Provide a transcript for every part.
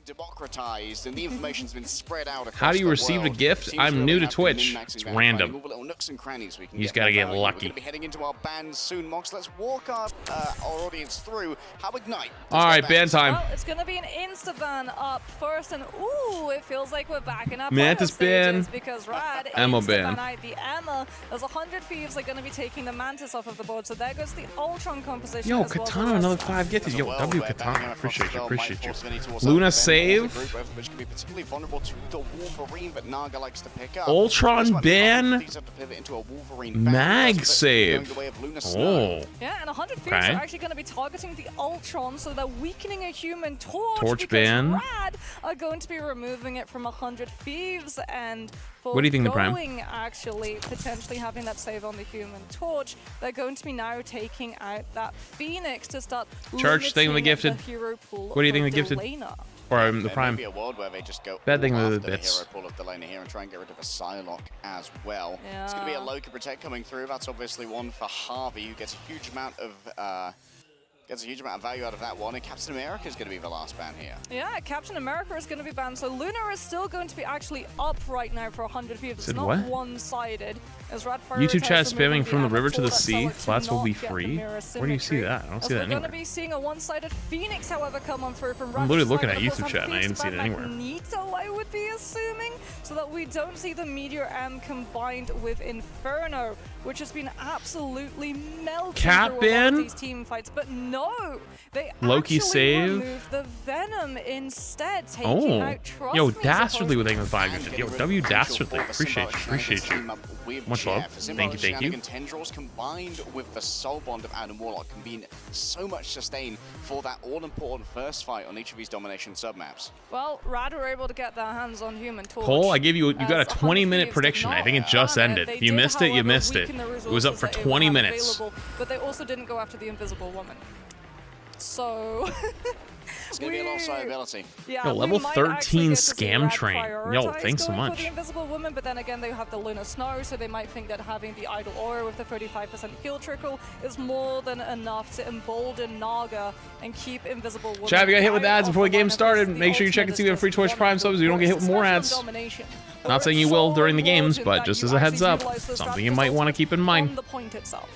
democratized and the information's been spread out across How do you the receive a world. gift? Seems I'm really new to happy Twitch. min-maxing It's that, random. finding all the little nooks and crannies we can You just get gotta more get value. lucky. We're going to be heading into our bans soon, Mox. Let's walk our audience through how Ignite. All right, ban time. Well, it's going to be an insta-ban up first, and ooh, it feels like we're back in our Mantis ban. because Rad Ammo insta-ban ban. out the Emma. There's 100 Thieves are going to be taking the Mantis off of the board, so there goes the Ultron composition. Yo, as well Katana, as another 5 gifted. Yo, Well, W we're Katana. banging across Appreciate the you, goal. appreciate Might you. force Vinny towards Luna that save. defense. There's a group which can be particularly vulnerable to the Wolverine, but Naga likes to pick up. Ultron This might be ban. hard. These have to pivot into a Wolverine ban, Mag but save. going the way of Luna Snow. Oh. Yeah, and 100 Thieves Okay. are actually going to be targeting the Ultron, so they're weakening a Human Torch. Torch because ban. Rad are going to be removing it from 100 Thieves, and for What do you think, the Prime? going actually potentially having that save on the Human Torch, they're going to be now taking out that Phoenix to start Church thing with the limiting gifted. hero pool What do you think for the gifted? Delana. Or the There Prime. may be a world where they just go Bad thing all with after the the bits. hero pool of Delana here and try and get rid of a Psylocke as well. It's going to be a Yeah. Loki Protect coming through. That's obviously one for Harvey, who gets a huge amount of value out of that one. And Captain America is going to be the last ban here. Yeah, Captain America is going to be banned, so Luna is still going to be actually up right now for 100 Thieves. It's Said not what? one-sided. As Rad YouTube chat prioritizes spamming removing from the river to the Amazon, sea. so Flats will not be get the free. mirror Where do you see symmetry. that? I don't As see that we're going to anywhere. be seeing a one-sided Phoenix, however, come on through from I'm Rad's literally looking side, at but of YouTube course, chat and I Phoenix didn't see ban it anywhere. Magneto, I would be assuming, so that we don't see the Meteor M combined with Inferno, which has been absolutely melting Cap through a lot of ban? these team fights. But no, they Loki actually save? removed the Venom instead, taking Oh. out Trust Yo, Me Dastardly with supposedly. 5 gifted. Yo, W Dastardly. Appreciate you, appreciate you. Much love. Thank you, thank you. Tendrils combined with the soul bond of Adam Warlock can be so much sustain for that all-important first fight on each of these domination submaps. Well, Rad were able to get their hands on Human Torch. Cole, I give you got a as 20-minute 100 prediction. Thieves I think did it just not. ended. They If you did, missed it, you however, missed it. weaken the It was up for resources that 20 had minutes. available, but they also didn't go after the Invisible Woman. So... It's going to be a lost liability. Yeah, Yo, we level might 13 actually get to see scam Rad train. Yo, prioritize thanks so going for much. the Invisible Woman, but then again, they have the Luna Snow, so they might think that having the Idle Aura with the 35% heal trickle is more than enough to embolden Naga and keep Invisible Woman. Chat, if you got hit with out ads of before the game one of started, the make sure you check and see if we have free ultimate Twitch Prime subs so you don't get hit with more ads. domination. Not saying you will during the games, but just as a heads up, something you might want to keep in mind. On the point itself.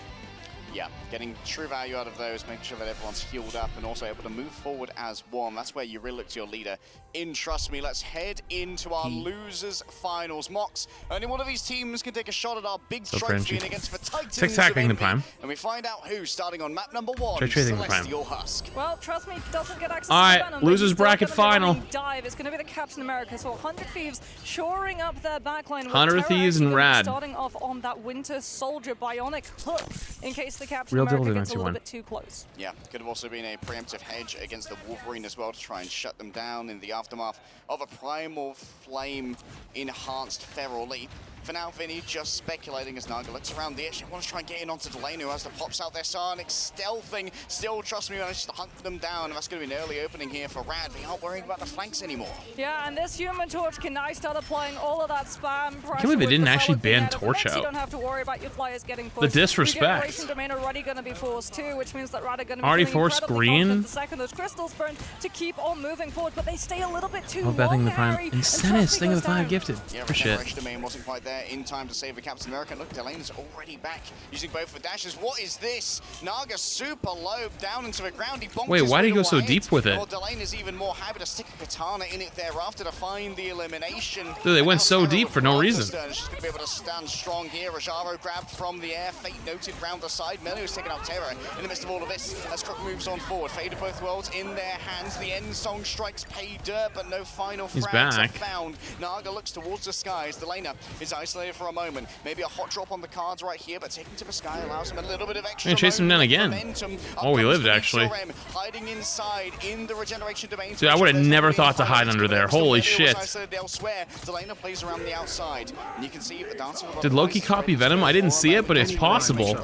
Yeah, getting true value out of those, making sure that everyone's healed up and also able to move forward as one. That's where you really look to your leader in Trust Me. Let's head into our losers finals. Mox, only one of these teams can take a shot at our big So trophy Frenchie. against the Titans Tic-tacing of the envy. Prime. And we find out who, starting on map number 1, Tic-tacing the Prime. Celestial Husk. Well, Trust Me doesn't get access Alright, to the Venom. losers He's still bracket gonna be final. running Dive. It's going to be the Captain America. So 100 Thieves shoring up their backline. with 100 Terra Thieves actually and gonna be Rad. Starting off on that Winter Soldier bionic hook in case the Captain Real deal America didn't gets a see little one. bit too close. Yeah, could have also been a preemptive hedge against the Wolverine as well to try and shut them down in the aftermath of a Primal Flame enhanced Feral Leap. For now, Vinny just speculating as Naga looks around the edge. He wants to try and get in onto Delane, who has the pops out there. Sonic stealthing. Still, Trust Me, manages to hunt them down. And that's going to be an early opening here for Rad. They aren't worrying about the flanks anymore. Yeah, and this Human Torch can now start applying all of that spam pressure. believe they with didn't the actually Solid being ban out of the Torch mix. You out. don't have to worry about your players getting pushed. disrespect. Regeneration Domain already going to be forced too, which means that Rad are going to be Already feeling forced incredibly green? confident the second those crystals burn to keep on moving forward, but they stay a little bit too Oh, long, bad thing the Prime. Harry, and Incentive, Trust Me thing of goes the 5 down. gifted. Yeah, For shit. Regeneration Domain wasn't quite there in time to save the Captain America. Look, Delane's already back using both for dashes. What is this? Naga super low down into the ground. He bonked Wait, his why did way he go to so one deep hit. with it? Well, Delane is even more happy to stick a katana in it thereafter to find the elimination. Dude, they went so And now deep Sarah for no with reason. Stern. She's going to be able to stand strong here. Rajaro grabbed from the air. Fate noted round the side. Melu's taking out Terra in the midst of all of this as Crook moves on forward. Fate of both worlds in their hands. The end song strikes pay dirt, but no final He's frags are back. found. Naga looks towards the skies. Delana is isolated for a moment. Maybe a hot drop on the cards right here, but taking to the sky allows him a little bit of extra And chase him down again. momentum. Oh, he Up lived, comes actually. Meteor M, hiding inside in the regeneration domain. Dude, I would have never thought to hide under there. Holy shit. Elsewhere. Delana plays around the outside, and you can see the dancing with Did Loki copy Venom? I didn't see it, but it's possible.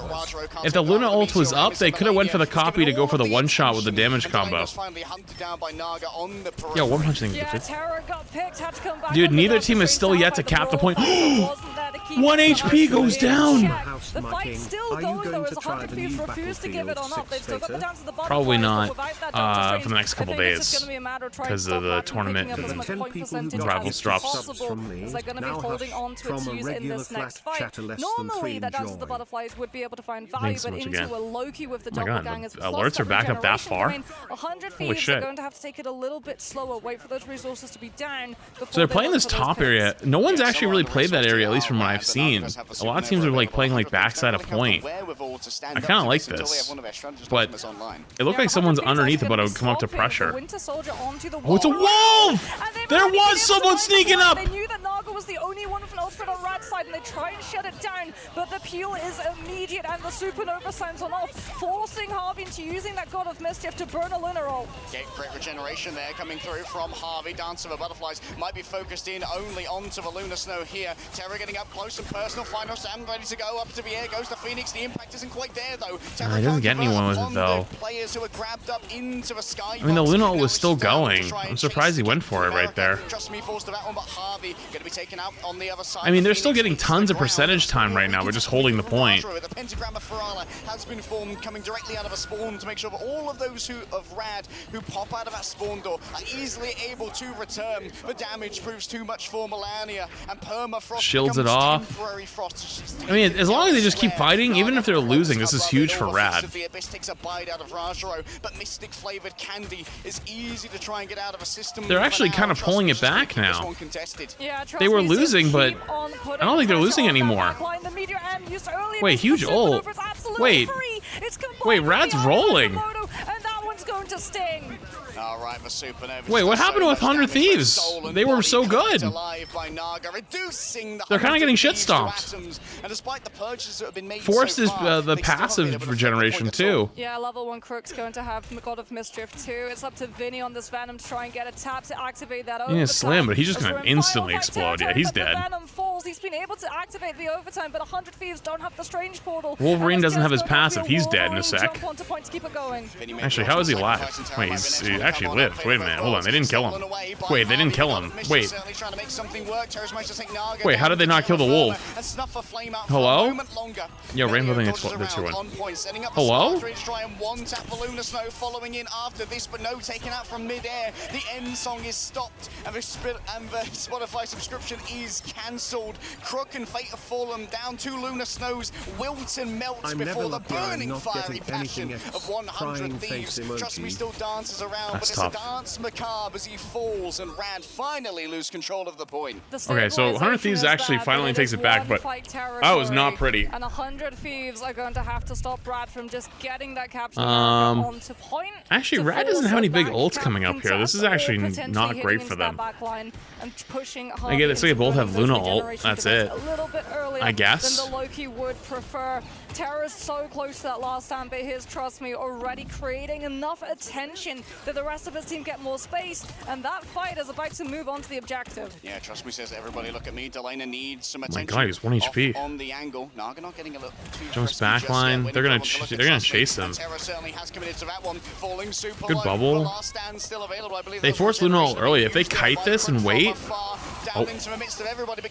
If the Luna ult was up, they could have went for the copy to go for the one-shot with the damage combo. Yo, one punch thing Yeah, gifted. Terra got picked, had to come back Dude, on the neither dot team to is save still down yet by to the cap the Brawl. point. Wasn't there to keep 1 HP goes down. The fight's still going though, as 100 Thieves refuse to give it on up. They've still got the dance of the butterflies, Probably but not without that Doctor for the next couple days because of the tournament rivals drops. As they're going to be holding on to its use in this next fight. Normally, that dance of the butterflies would be able to find value, but into a Loki with the doppelganger. Alerts are back up that far. 100 Holy Thieves shit. are going to have to take it a little bit slower, wait for those resources to be down. So they're playing this top area. No one's actually really played that area, at least from what I've seen. A lot of teams are like playing like backside of point. I kind of like this, but it looked like someone's underneath about to come up to pressure. Oh, it's a wolf! There was someone sneaking up! They knew that Naga was the only one with an ultimate on Rad's side, and they try and shut it down, but the peel is immediate, and the supernova sounds on off, forcing Harvey into using that God of Mischief to burn a Lunar Ult. Okay, great regeneration there coming through from Harvey. Dance of the Butterflies might be focused in only onto the Lunar Snow here. Terra getting up close and personal. Final Sam ready to go up to the air. Goes the Phoenix. The impact isn't quite there though. He doesn't get anyone with it though. Players who are grabbed up into the sky. I mean, the Lunar Ult was still going. I'm surprised he went for it right there. Trust me, forced to that one, but Harvey gonna be taken out on the other side. I mean, they're still getting tons of percentage time right now. We're just holding the point. The pentagram of Ferrara has been formed, coming directly out of a spawn to make sure that all of those of Rad who pop out of that spawn door are easily able to return. The damage proves too much for Melania, and Permafrost shields it off. I mean, as long as they just keep fighting, even if they're losing, this is huge for Rad. The Abyss takes a bite out of Rajaro, but Mystic flavored candy is easy to try and get out of a system. They're actually kind of pulling it back now. Yeah, they were losing, but I don't think they're losing anymore. Wait, huge ult. Wait, Rad's rolling. And that one's going to sting. All right, the supernova. Wait, what happened with 100 Thieves? They were so good. They're kind of getting shit stomped. Forced is the passive regeneration too. Yeah, level 1 Crook's going to have God of Mischief too. It's up to Vinny on this Venom to try and get a tap to activate that overtime. Yeah, slam, but he's just going to instantly explode. Yeah, he's dead. Venom falls. He's been able to activate the overtime, but 100 Thieves don't have the strange portal. Wolverine doesn't have his passive. He's dead in a sec. Actually, how is he alive? Wait, he actually lived. Wait a minute. Hold on. They didn't kill him. Wait, they didn't kill him. Wait. Wait, how did they not kill the wolf? Hello? Yo, Rainbow thing, that's your one. Hello? Following in after this, but no, taken out from mid-air. The end song is stopped, and the Spotify subscription is cancelled. Crook and Fate have fallen down. 2 Lunar Snows wilt and melts before the burning fiery passion of 100 Thieves. Trust me, still dances around, but it's a dance macabre as he falls, and Rad finally lose control of the point. Okay, so 100 Thieves actually finally takes it back, but that was not pretty. And 100 Thieves are going to have to stop Rad from just getting that capture onto point. Actually, Rad doesn't have any big ults coming up here. This is actually not great for them. I get it, so they both have Luna ult. That's it. I guess. Than the Loki would prefer. Terra's so close to that last stand, but here's, trust me, already creating enough attention that the rest of his team get more space, and that fight is about to move on to the objective. Yeah, trust me, says everybody, look at me. Delana needs some attention. Oh my god, he's 1 HP. On the angle. Naga not getting a little too Jumps backline. They're gonna chase him. Terra certainly has committed to that one. Falling super good low. bubble. The last stand still available. I believe they forced Luna ult early. If they kite this and wait,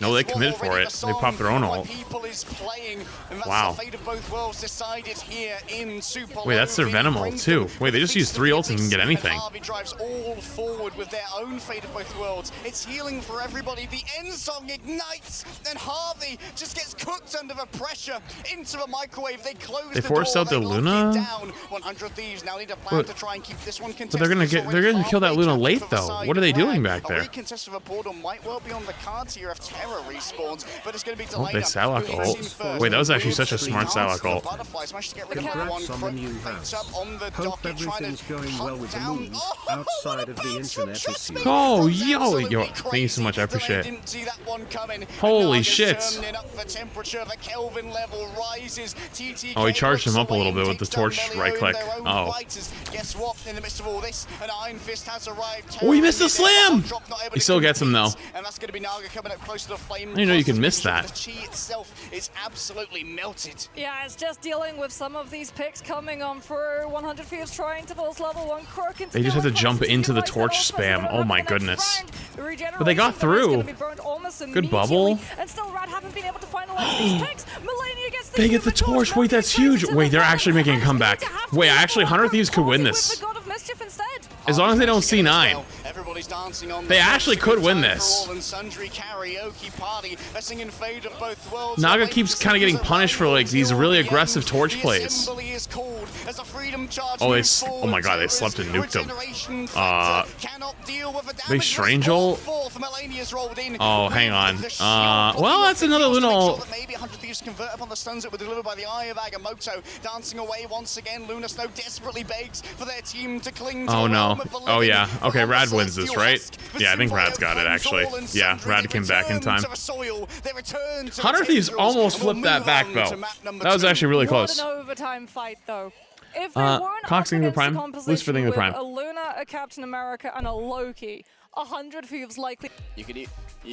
no, they committed for it. They popped their own ult. Wow. Wait, that's their Venom ult too. Wait, they just used 3 ults and can get anything. Harvey drives all forward with their own Fate of Both Worlds. It's healing for everybody. The end song ignites, and Harvey just gets cooked under the pressure into the microwave. They close. They forced out the Luna. 100 Thieves now need a plan to try and keep this one contested. But they're gonna kill that Luna late though. What are they doing back there? A portal might well be on the cards here if Terra respawns, but it's going to be delayed. Oh, they Salak ult. Wait, that was actually such a smart Salak ult. Congrats on the new house. Hope everything's going well with the move outside of the internet issue. Oh, yo, thank you so much. I appreciate it. Holy shit. Oh, he charged him up a little bit with the torch right click. Oh. Oh, he missed the slam! He still gets him though. And that's going to be Naga coming up close to the flame. I didn't know you could miss that. The chi itself is absolutely melted. Yeah, it's just dealing with some of these picks coming on for 100 Thieves trying to force level 1 Crook into. They just have to jump into the torch spam. Oh my goodness. But they got through. almost Good bubble. immediately, and still Rad haven't been able to finalize these picks. Melania gets the They get the human torch. Wait, that's huge. Wait, they're actually making a And comeback. it's going to have to Wait, be actually, 100 Thieves could win with this. the God of Mischief instead. As long as they don't C9. Everybody's dancing on They the actually floor. could win Time this. for all and sundry karaoke party. A singing fade of both worlds. Naga keeps kind of getting punished for like these really aggressive torch plays. Oh my god, they slept and nuked him. They Strangel. Oh, hang on. Well, that's another Luna. Maybe 100 Thieves convert upon the stuns that were delivered by the Eye of Agamotto. Dancing away once again. Luna Snow desperately begs for their team to cling to Oh the no. realm of the Oh living. yeah. Okay, On the Rad wins this, right? Celestial Yeah, I think Husk, Rad's got it actually. all and Yeah, sundry. Rad They came back in return time. to the soil. They return to the 100 Thieves tendrils, almost and we'll flipped that move back on though. to map number That was 2. actually really close. What an overtime fight, though. If they weren't Cox up thinking the against Prime, the Lucifer composition thinking the with Prime. a Luna, a Captain America, and a Loki, 100 Thieves likely.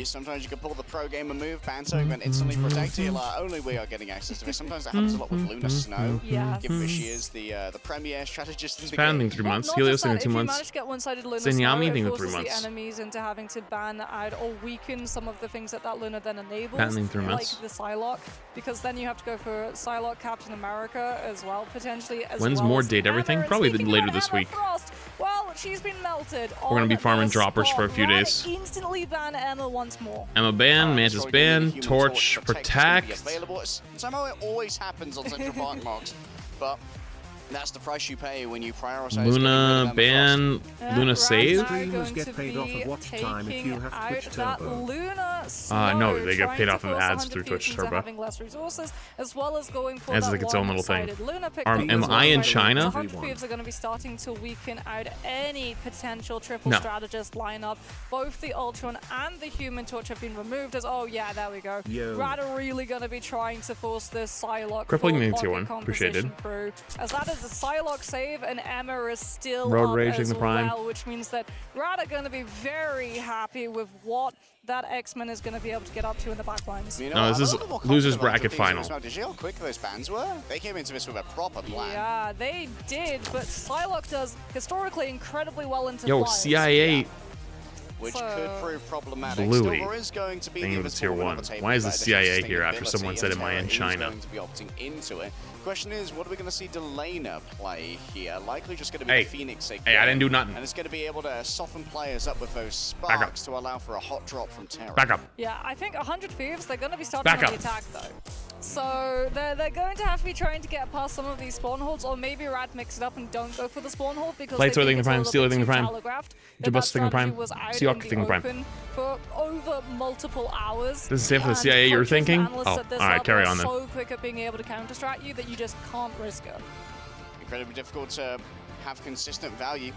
Sometimes you can pull the pro gamer move, Banto, and instantly protect it. Like, only we are getting access to it. Sometimes that happens a lot with Luna Snow. Yes. Given that she is the premier strategist in the Expanding game. 3 months. Not Helios just that, thinking if 2 you months. manage to get one-sided Luna Zinyami Snow, thinking it 3 forces months. the enemies into having to ban out or weaken some of the things that Luna then enables, Banning 3 like months. the Psylocke, because then you have to go for Psylocke, Captain America as well, potentially. When's more date everything? Probably later this week. Frost, well, she's been melted. We're gonna be farming droppers for a few Rad days. Instantly ban Emma once more. Emma ban, Mantis ban, Torch protect. Available. Somehow it always happens on Central Park Marks, but that's the price you pay when you prioritize. Luna ban, Luna save. Streamers get paid off of watch time if you have Twitch Turbo. No, they get paid off of ads through Twitch Turbo. Having less resources, as well as going for Ads that like its own little thing. one-sided Luna pick. Am I in China? 100 Thieves are going to be starting to weaken out any potential triple No. strategist lineup. Both the Ultron and the Human Torch have been removed. As oh yeah, there we go. Yo. Rad are really going to be trying to force this Psylocke Crippling full me pocket tier 1. Appreciated. composition through, as that is a Psylocke save, and Emma is still Road up Rage as in the prime. well, which means that Rad are going to be very happy with what that X-Men is going to be able to get up to in the backlines. You know, No, this I'm a is little more losers confident bracket about the final. Thieves as well. Did you see how quick those bans were? They came into this with a proper plan. Yeah, they did, but Psylocke does historically incredibly well into Yo, flyers. CIA Which So- could prove problematic. Bluey. Still, there is going to be Thing the of the tier inevitable 1. on the table Why is the about CIA here after someone sustainability, said, and am I in Terra is China? going to be opting into it. Question is, what are we going to see Delana play here? Likely just going to be Hey. the Phoenix again. Hey, I didn't do nothing. And it's going to be able to soften players up with those Back up. sparks to allow for a hot drop from Terra. Back up. Yeah, I think 100 Thieves, they're going to be starting Back on the up. attack though. So they're going to have to be trying to get past some of these spawn holds, or maybe Rad mix it up and don't go for the spawn hold because Blades they are think thing the it's a prime, little Steeler bit thing the too prime. telegraphed, Jabus that thing the prime. strategy was out Seahawk in the thing the prime. open for over multiple hours. Does it stand for the And CIA you're coaches and thinking? analysts Oh, at this alright, level carry are on then. so quick at being able to counter-strat you that you just can't risk it. Incredibly difficult to have consistent value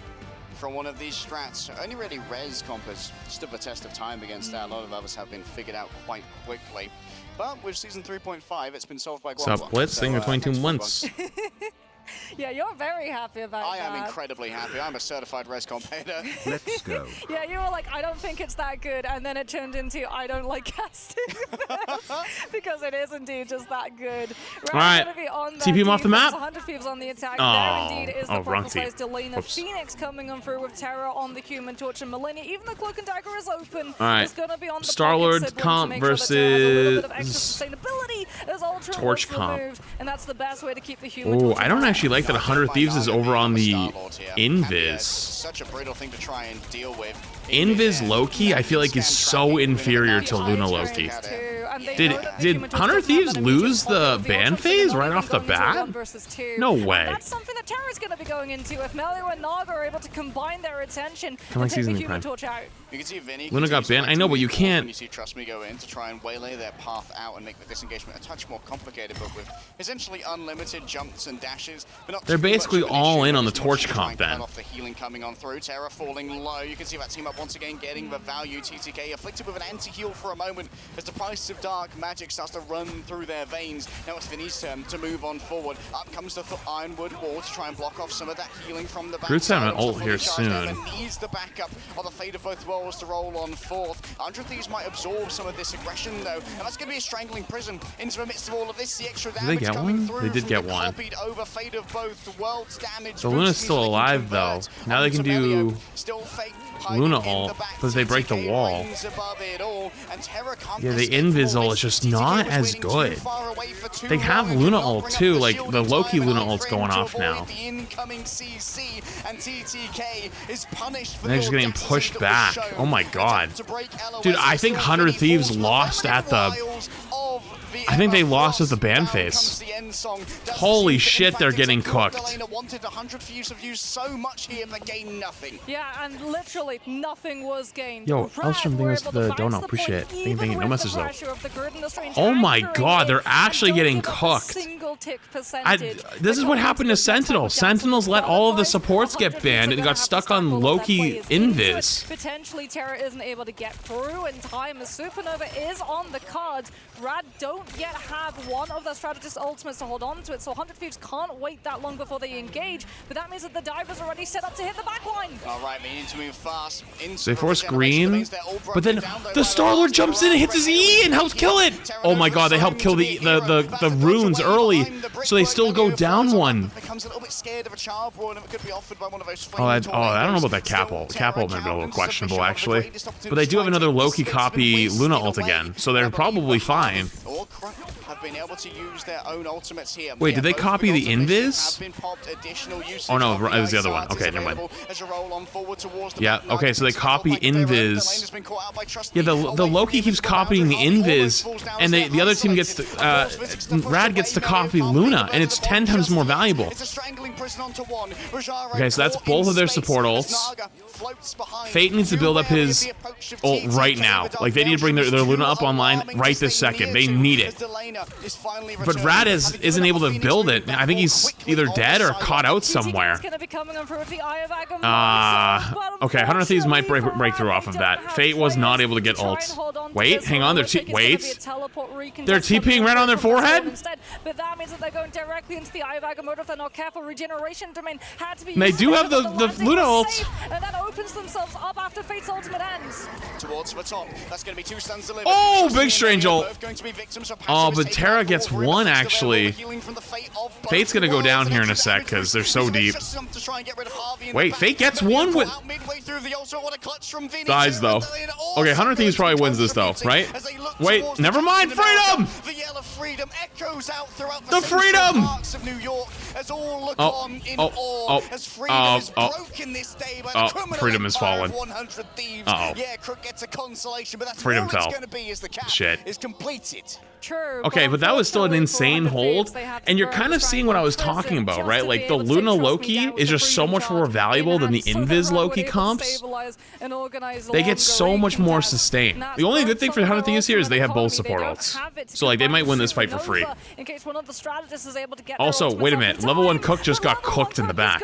from one of these strats. Only really Res comp has stood the test of time against that. A lot of others have been figured out quite quickly. But with Season 3.5, it's been solved by Guapa. Sup, Blitz? Thing of 22 months. Yeah, you're very happy about I that. am incredibly happy. I'm a certified Res comp hater. Let's go. Yeah, you were like, I don't think it's that good, and then it turned into, I don't like casting this, because it is indeed just that good. Alright, TP him off the map. 100 Thieves on the attack. Oh. There indeed is Oh, the wrong team. proper Delana. Whoops. Phoenix coming on through with Terror on the Human Torch and Millennia. Even the Cloak and Dagger is open. Alright. It's going to be on the Star-Lord pocket sibling comp to make sure that Terror has a little bit of versus extra sustainability as Ultra Torch was comp. removed, and that's the best way to keep the Human Oh, Torch I don't alive. actually like that 100 Thieves is over on the Star-Lord here. Invis. Such a brutal thing to try and deal with. Invis Loki, I feel like is so inferior to Luna Loki. Did 100 Thieves lose the ban phase right off the bat? No way. That's something that Terra's going to be going into if Melio and Naga are able to combine their attention Come on, and take the season Human Prime. Torch out. You can see Vinny Luna got continues banned. to I know, but you move can't- forward. You see Trust Me go in to try and waylay their path out and make the disengagement a touch more complicated, but with essentially unlimited jumps and dashes. But not They're too much basically of an all issue. in on the It's torch more trying comp to cut then. off the healing coming on through. Terra falling low. You can see that team up once again getting the value. TTK afflicted with an anti-heal for a moment as the price of dark magic starts to run through their veins. Now it's Vinny's turn to move on forward. Up comes the Ironwood wall to try and block off some of that healing from the back. Groot's having an ult here soon. Needs the backup of the fate of both worlds. controls to roll on fourth. 100 Thieves might absorb some of this aggression, though, and that's going to be a strangling prison into the midst of all of this. The extra damage get coming one? through. They did get the one. copied over fate of both worlds damage. The Luna's still alive, though. Now they can do Luna ult, because they break the wall. Yeah, the Invis ult is just not as good. They have Luna ult too, like the Loki Luna ult's going off now. And they're just getting pushed back. Oh my god. Dude, I think 100 Thieves lost at the... I think they lost at the ban phase. Holy shit, they're getting cooked. Yeah, and literally nothing was gained. Yo, Elstrom, thank you for the donut. Appreciate it. Thank you. No message though. Oh my god, they're actually getting cooked. This is what happened to Sentinel. Sentinels let all of the supports get banned and got stuck on Loki Invis. Potentially Terra isn't able to get through in time as Supernova is on the cards. Rad don't yet have one of the strategist ultimates to hold on to it, so 100 Thieves can't wait that long before they engage, but that means that the Diver's already set up to hit the backline. Alright, we need to move fast. They force green, but then the Star-Lord jumps in and hits his E and helps kill it! Oh my god, they help kill the runes early, so they still go down one. Oh, I don't know about that cap ult. Cap ult might be a little questionable, actually. But they do have another Loki copy Luna ult again, so they're probably fine. Wait, did they copy the Invis? Oh no, it was the other one. Okay, never mind. Yeah, okay, so they copy Invis. Yeah, the Loki keeps copying the Invis, and the other team gets to, Rad gets to copy Luna, and it's 10 times more valuable. Okay, so that's both of their support ults. Fate needs to build up his ult right now. Like, they need to bring their Luna up online right this second. They need it. But Rad isn't able to build it. I think he's either dead or caught out somewhere. Okay, 100 Thieves might break through off of that. Fate was not able to get ult. Wait, hang on, they're TPing right on their forehead? But that means that they're going directly into the Eye of Agamotto if they're not careful. Regeneration domain had to be. And they do have the Luna ult. And that opens themselves up after Fate's ultimate ends. Towards the top. That's going to be 2 stuns delivered. Oh, big strange ult. Oh, but Terra gets one actually. Fate's gonna go down here in a sec because they're so deep. Wait, Fate gets one with. Dies though. Okay, 100 Thieves probably wins this though, right? Wait, never mind. Freedom! The freedom! Freedom has fallen. Freedom fell. Shit. True, okay, but that was still an insane hold, and you're kind of seeing what I was talking about, right? Like, the Luna Loki is just so much more valuable than the Invis Loki comps. They get so much more sustain. The only good thing for 100 Thieves here is they have both support ults. So, like, they might win this fight for free. Also, wait a minute. Level 1 Cook just got cooked in the back.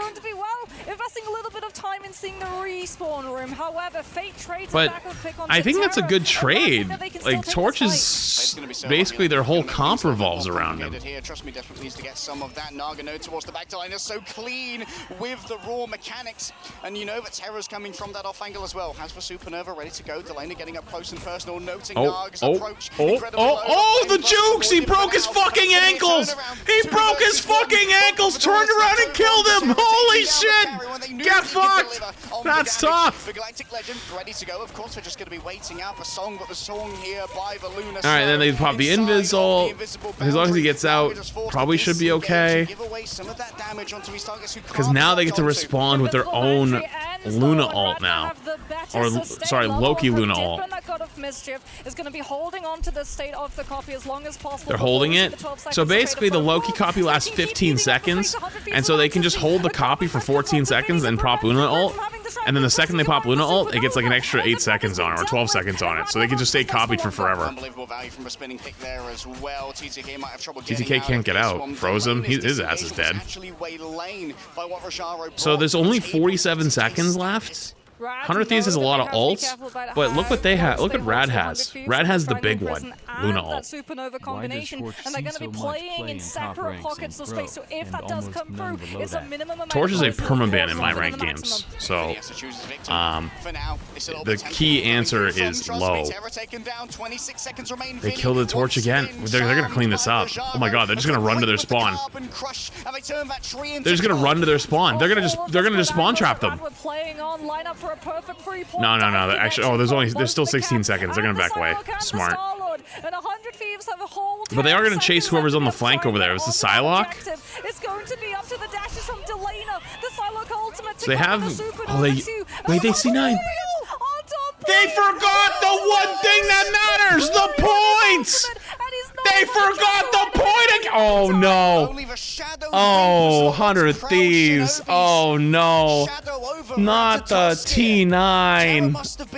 Investing a little bit of time in seeing the respawn room. However, Fate trades but back with pick on I think that's a good trade. Like, Torch is so basically their whole comp revolves around him. Here. Trust me, definitely needs to get some of that. Naga node towards the back line is so clean with the raw mechanics. And you know that Terra's coming from that off angle as well. Has for Supernova ready to go. Delana getting up close and personal, noting Nag's approach. The jukes! He broke his fucking ankles! He broke his fucking ankles! Turned around and killed him! Holy shit! Get fucked! That's tough! The Galactic Legend ready to go. Of course, we're just going to be waiting out the song, but the song here by the Luna. Alright, then they pop the Invis ult. As long as he gets out, probably should be okay. Because now they get to respond with their own Luna ult now. Or, sorry, Loki Luna ult. They're holding it. So basically, the Loki copy lasts 15 seconds, and so they can just hold the copy for 14 seconds and pop Luna ult. And then the second they pop Luna ult, it gets like an extra 8 seconds on it, or 12 seconds on it. So they can just stay copied for forever. Unbelievable value from a spinning pick there as well. TTK might have trouble TTK can't get out. Froze him. His ass is dead. So there's only 47 seconds left. 100 Thieves has a lot of ults, but look what they have. Look what Rad has. Rad has the big one. Luna that ult. supernova combination, and they're going to be playing in separate pockets of space. So if that does come through, it's a minimum amount. Torch is a of permaban in my ranked games, so the key answer is low. They kill the Torch again. They're gonna clean this up. Oh my god, they're just gonna run to their spawn. They're just gonna run to their spawn. They're gonna just spawn trap them. No. Actually, there's still 16 seconds. They're gonna back away. Smart. But they are gonna chase whoever's on the flank over there. Is the Psylocke? It's going to be up to the dashes from Delana. The Psylocke ultimate. So they have. Oh, wait. They C9. They forgot the one thing that matters. The points. They forgot the point. Oh no. Oh, Hunter of Thieves. Oh no. Not the T9.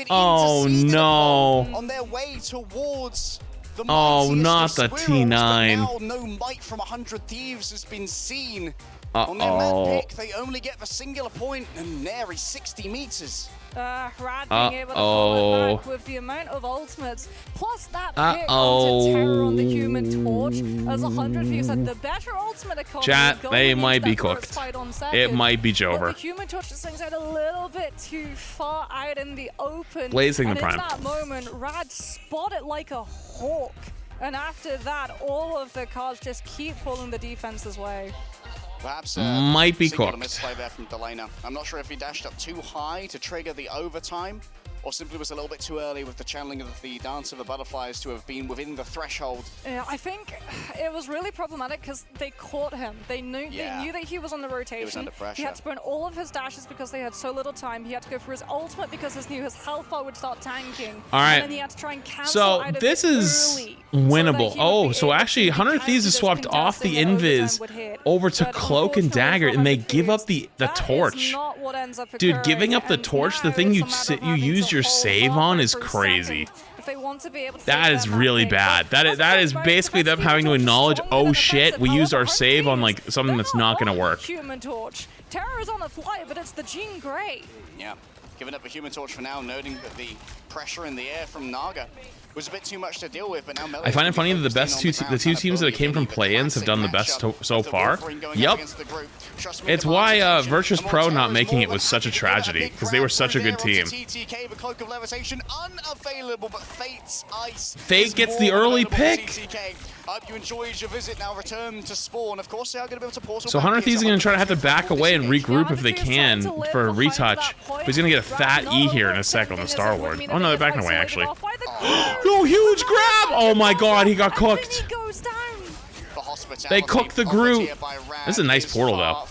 Oh no. On their way towards the oh, not the T9. No might from 100 Thieves has been seen. On their map pick, they only get the singular point and nary 60 meters. Rad being able to follow it back with the amount of ultimates, plus that pick onto Terror on the Human Torch, as 100 Thieves had the better ultimate economy. Chat, they might be cooked. It might be Jover. But the Human Torch just swings out a little bit too far out in the open. Blazing the Prime. In that moment, Rad spot it like a hawk. And after that, all of the cards just keep pulling the defense's way. Perhaps might be cooked. A misplay there from Delana. I'm not sure if he dashed up too high to trigger the overtime, or simply was a little bit too early with the channeling of the Dance of the Butterflies to have been within the threshold. Yeah, I think it was really problematic because they caught him. They knew that he was on the rotation. He was under pressure. He had to burn all of his dashes because they had so little time. He had to go for his ultimate because he knew his health bar would start tanking. All right. And then he had to try and cancel out this is winnable. So actually, 100 Thieves has swapped off the invis over to Cloak and Dagger, and they give up the torch. Dude, giving up the torch, the thing you use your save on, is crazy. That is really bad. That is basically them having to acknowledge, oh shit, we used our save on like something that's not gonna work. Human Torch. Terror is on the fly, but it's the Jean Grey. Yeah, giving up the Human Torch for now, noting that the pressure in the air from Naga was a bit too much to deal with, but now I find it funny that the two teams that came from play-ins have done the best so far. Yep. It's why Virtus Pro not making it was such a tragedy, because they were such a good team. Fate gets the early pick. You enjoyed your visit. Now return to spawn. Of course, they are going to be able to portal. So 100 Thieves are going to try to have to back away and regroup if they can for a retouch. But he's going to get a fat E here in a sec on the Star Lord. Oh no, they're backing away actually. Oh, huge grab! Oh my god, he got cooked. They cooked the Groot. This is a nice portal though.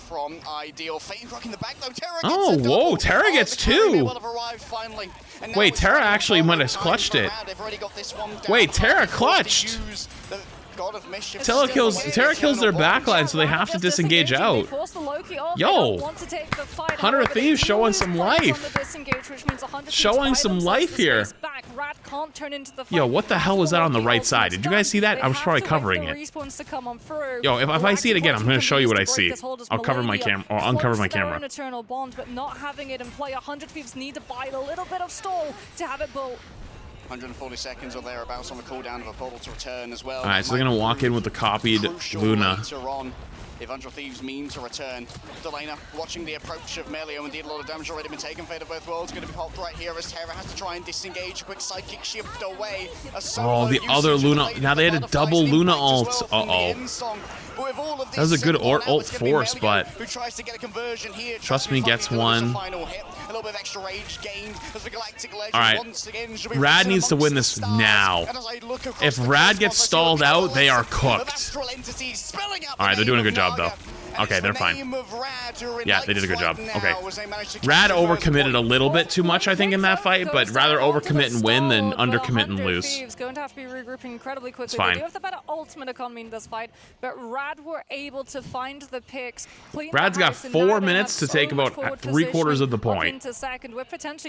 Oh, whoa, Terra gets two. Wait, Terra actually might have clutched it. Wait, Terra clutched. Terra kills their backline, so they have to disengage out. Yo, 100 Thieves showing some life. Showing some life here. Yo, what the hell was that on the right side? Did you guys see that? I was probably covering it. Yo, if I see it again, I'm going to show you what I see. I'll cover my camera, or uncover my camera. Eternal bond, but not having it in play. 100 Thieves need to buy a little bit of stall to have it built. 140 seconds or thereabouts on the cooldown of a portal to return as well. Alright, so they're going to walk in with the copied Luna. If 100 Thieves mean to return. Delana watching the approach of Melio. Indeed, a lot of damage already been taken. Fate of both worlds going to be popped right here as Terra has to try and disengage. A quick sidekick shift away. Oh, the other Luna. Now they had a double Luna ult. Uh-oh. That was a good ult force, but trust me, gets one. Alright, Rad needs to win this now. If Rad gets stalled out, they are cooked. Alright, they're doing a good job though. Okay, they're fine. Yeah, they did a good job. Okay. Rad overcommitted a little bit too much, I think, in that fight, but rather overcommit and win than undercommit and lose. Going to have to be regrouping incredibly quickly. It's fine. They do have the better ultimate economy in this fight, but Rad were able to find the picks. Rad's got 4 minutes to take about 3/4 of the point.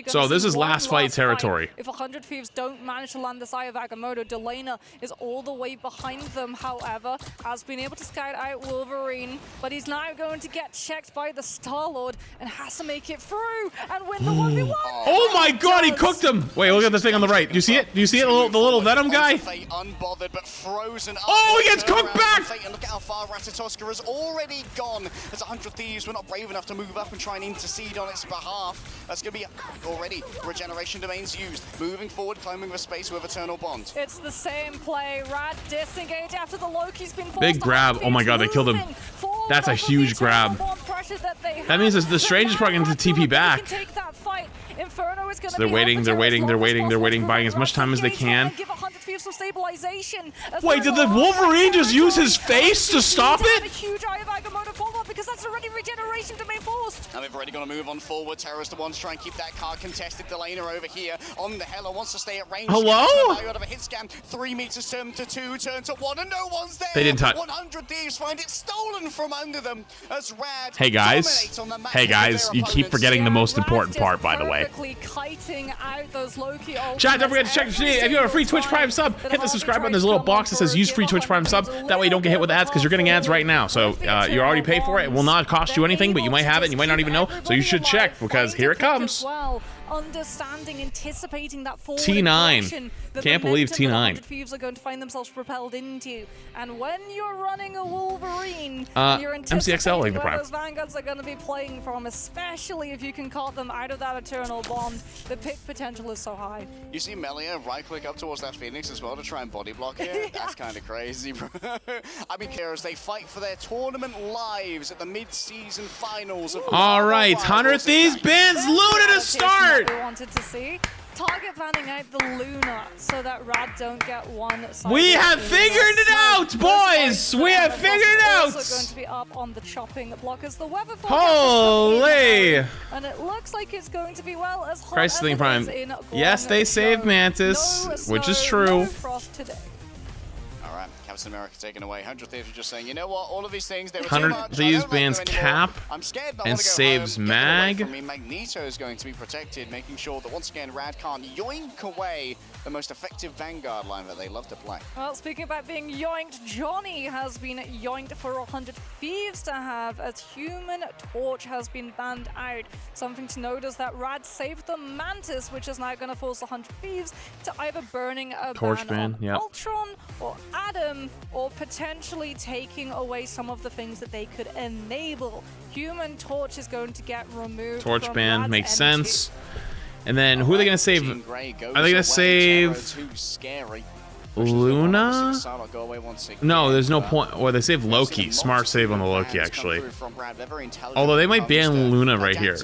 So this is last fight territory. If 100 Thieves don't manage to land this Eye of Agamotto, Delana is all the way behind them, however, has been able to scout out Wolverine, but but he's now going to get checked by the Star-Lord and has to make it through and win the 1v1. Oh my god, he cooked him! Wait, look at the thing on the right. Do you see it? Do you see it? The little Venom guy? Unbothered, but frozen up. Oh, he gets cooked back! And look at how far Ratatoska has already gone. As 100 Thieves were not brave enough to move up and try and intercede on its behalf. That's going to be already regeneration domains used. Moving forward, claiming the space with Eternal Bond. It's the same play. Rad disengage after the Loki's been forced. Big grab. Oh my god, they killed him. That's a huge grab. That means the Strange is probably going to TP back. So they're waiting, buying as much time as they can. Wait, did the Wolverine just use his face to stop it? Because that's already regeneration domain forced. And they've already got to move on forward. Terror's the one to try and keep that card contested. Delana over here on the Hela wants to stay at range. Hello? Out of a hit scan. 3 meters turn to 2, turn to 1, and no one's there. They didn't touch. 100 Thieves find it stolen from under them as Rad. Hey guys, you keep forgetting the most important part, by the way. Chat, don't forget to check the stream. If you have a free Twitch Prime sub, hit the subscribe button. There's a little box that says use free Twitch Prime sub. That way you don't get hit with ads because you're getting ads right now. So you already pay for it. It will not cost you anything, but you might have it and you might not even know. So you should check because here it comes. Understanding, anticipating that forward T9. Can't believe T9. Thieves are going to find themselves propelled into. And when you're running a Wolverine, you're MCXL like the where Prime. those Vanguards are going to be playing from, especially if you can caught them out of that Eternal Bond. The pick potential is so high. You see Melia right-click up towards that Phoenix as well to try and body block it? That's kind of crazy, bro. I mean, as they fight for their tournament lives at the mid-season finals of all right, 100 Thieves bans Luna to start. We wanted to see target banning out the Luna so that Rad don't get one. We have figured it out, boys. We have figured it out. Also going to be up on the chopping block as the weather forecast. Holy! And it looks like it's going to be well as hot Christ, as Prime. Yes, they saved Mantis, which is true. No frost today. All right, Captain America taken away. 100 Thieves are just saying, you know what? All of these things, they were 100 Thieves bans Cap I'm scared and saves Mag. I mean, Magneto is going to be protected, making sure that once again Rad can't yoink away the most effective Vanguard line that they love to play. Well, speaking about being yoinked, Johnny has been yoinked for 100 Thieves to have as Human Torch has been banned out. Something to note is that Rad saved the Mantis, which is now going to force 100 Thieves to either burning a Torch ban, on Ultron or Adam, or potentially taking away some of the things that they could enable. Human Torch is going to get removed. Torch ban makes sense. And then who are they going to save? Are they going to save Luna? No, there's no point. Or they save Loki. Smart save on the Loki, actually. Although they might ban Luna right here.